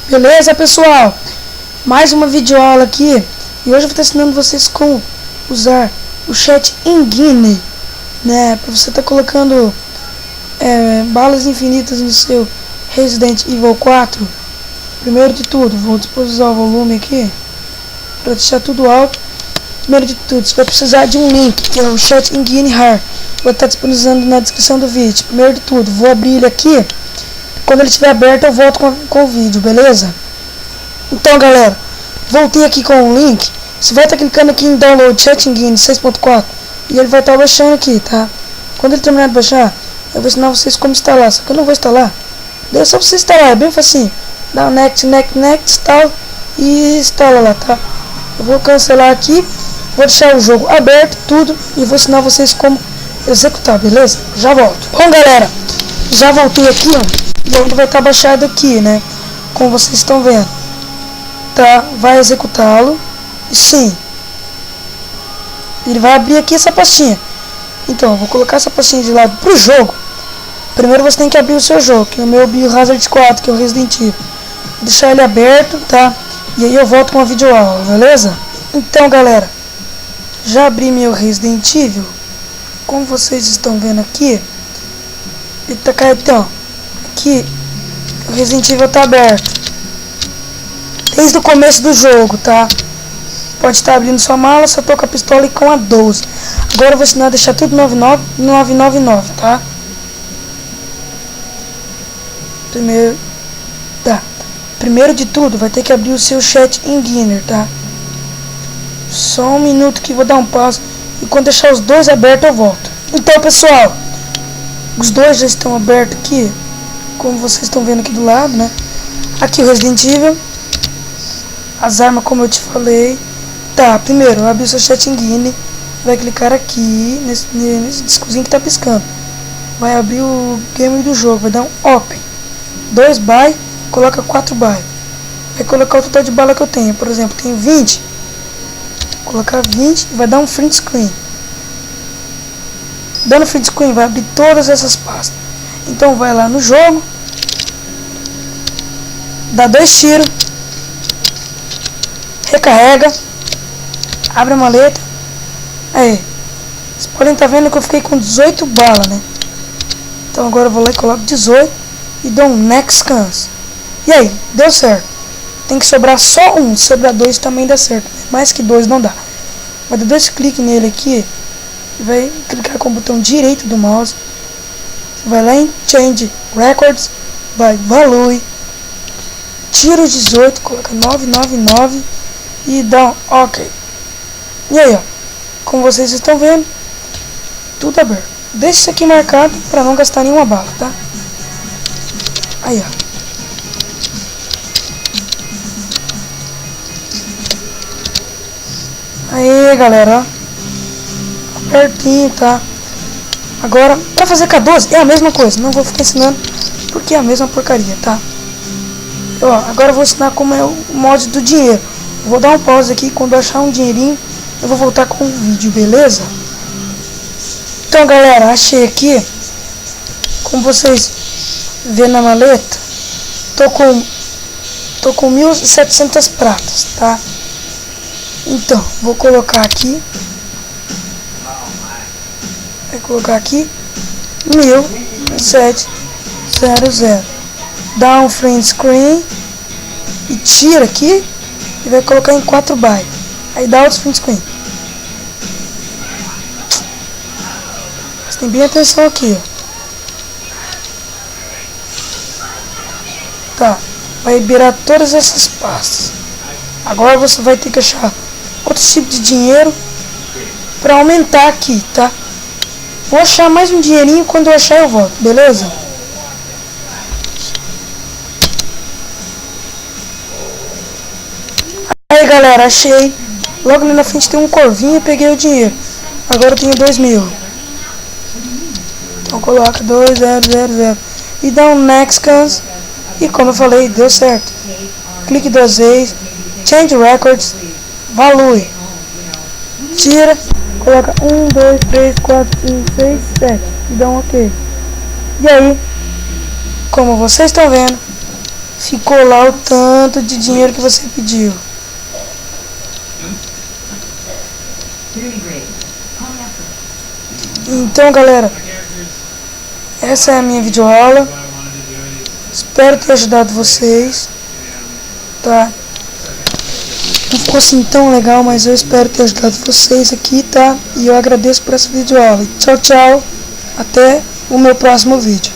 Beleza, pessoal? Mais uma videoaula aqui. E hoje eu vou estar ensinando vocês como usar o chat Engine, né? Para você estar colocando balas infinitas no seu Resident Evil 4. Primeiro de tudo, vou disponibilizar o volume aqui para deixar tudo alto. Primeiro de tudo, você vai precisar de um link, que é o chat Engine Hard. Vou estar disponibilizando na descrição do vídeo. Primeiro de tudo, vou abrir ele aqui. Quando ele estiver aberto eu volto com o vídeo, beleza? Então galera, voltei aqui com o link. Você vai estar clicando aqui em download chat Engine 6.4 e ele vai estar baixando aqui, tá? Quando ele terminar de baixar, eu vou ensinar vocês como instalar, só que eu não vou instalar. Daí é só você instalar, é bem facinho. Dá um next, instala e instala lá, tá? Eu vou cancelar aqui, vou deixar o jogo aberto, tudo, e vou ensinar vocês como executar, beleza? Já volto. Bom galera, já voltei aqui, ó. E ele vai estar baixado aqui, né? Como vocês estão vendo. Tá? Vai executá-lo. E sim, ele vai abrir aqui essa pastinha. Então, eu vou colocar essa pastinha de lado pro jogo. Primeiro você tem que abrir o seu jogo, que é o meu Biohazard 4, que é o Resident Evil. Vou deixar ele aberto, tá? E aí eu volto com a videoaula, beleza? Então, galera, já abri meu Resident Evil. Como vocês estão vendo aqui, ele tá cartão. Aqui o Resident Evil tá aberto desde o começo do jogo, tá? Pode estar abrindo sua mala, só tô com a pistola e com a 12. Agora eu vou ensinar a deixar tudo 999, tá? Primeiro de tudo, vai ter que abrir o seu chat Engine, tá? Só um minuto que eu vou dar um passo. E quando deixar os dois abertos eu volto. Então pessoal, os dois já estão abertos aqui, como vocês estão vendo aqui do lado, né? Aqui o Resident Evil. As armas, como eu te falei. Tá, primeiro, abrir o seu chat Engine. Vai clicar aqui, nesse discozinho que tá piscando. Vai abrir o game do jogo, vai dar um Open. 2 buy, coloca 4 buy. Vai colocar o total de bala que eu tenho. Por exemplo, tenho 20. Colocar 20 e vai dar um print screen. Dando print screen, vai abrir todas essas pastas. Então vai lá no jogo. Dá 2 tiros. Recarrega. Abre a maleta. Aí. Vocês podem estar vendo que eu fiquei com 18 balas, né? Então agora eu vou lá e coloco 18. E dou um next scans. E aí, deu certo. Tem que sobrar só um. Se sobrar 2 também dá certo. Mais que 2 não dá. Vai dar 2 cliques nele aqui. E vai clicar com o botão direito do mouse. Vai lá em Change Records. Vai Value. Tira o 18. Coloca 999. E dá um OK. E aí, ó. Como vocês estão vendo. Tudo aberto. Deixa isso aqui marcado para não gastar nenhuma bala, tá? Aí, ó. Aí, galera, ó. Apertinho, tá? Agora, pra fazer com a 12 é a mesma coisa. Não vou ficar ensinando porque é a mesma porcaria, tá? Ó, agora eu vou ensinar como é o mod do dinheiro. Vou dar um pause aqui. Quando eu achar um dinheirinho, eu vou voltar com o vídeo, beleza? Então, galera, achei aqui. Como vocês vê na maleta, tô com 1.700 pratas, tá? Então, vou colocar aqui. Vai colocar aqui 1.700. Dá um print screen e tira aqui e vai colocar em 4 bytes. Aí dá outro print screen. Prestem bem atenção aqui, ó. Tá, vai liberar todas essas pastas. Agora você vai ter que achar outro tipo de dinheiro para aumentar aqui, tá? Vou achar mais um dinheirinho, quando eu achar eu volto, beleza? Aí galera, achei. Logo ali na frente tem um corvinho e peguei o dinheiro. Agora eu tenho 2.000. Então coloca 2000 e dá um next scans. E como eu falei, deu certo. Clique 2 vezes. Change Records. Value. Tira. Coloca 1, 2, 3, 4, 5, 6, 7. E dá um OK. E aí, como vocês estão vendo, ficou lá o tanto de dinheiro que você pediu. Então, galera, essa é a minha videoaula. Espero ter ajudado vocês, tá? Não ficou assim tão legal, mas eu espero ter ajudado vocês aqui, tá? E eu agradeço por essa videoaula. Tchau, tchau. Até o meu próximo vídeo.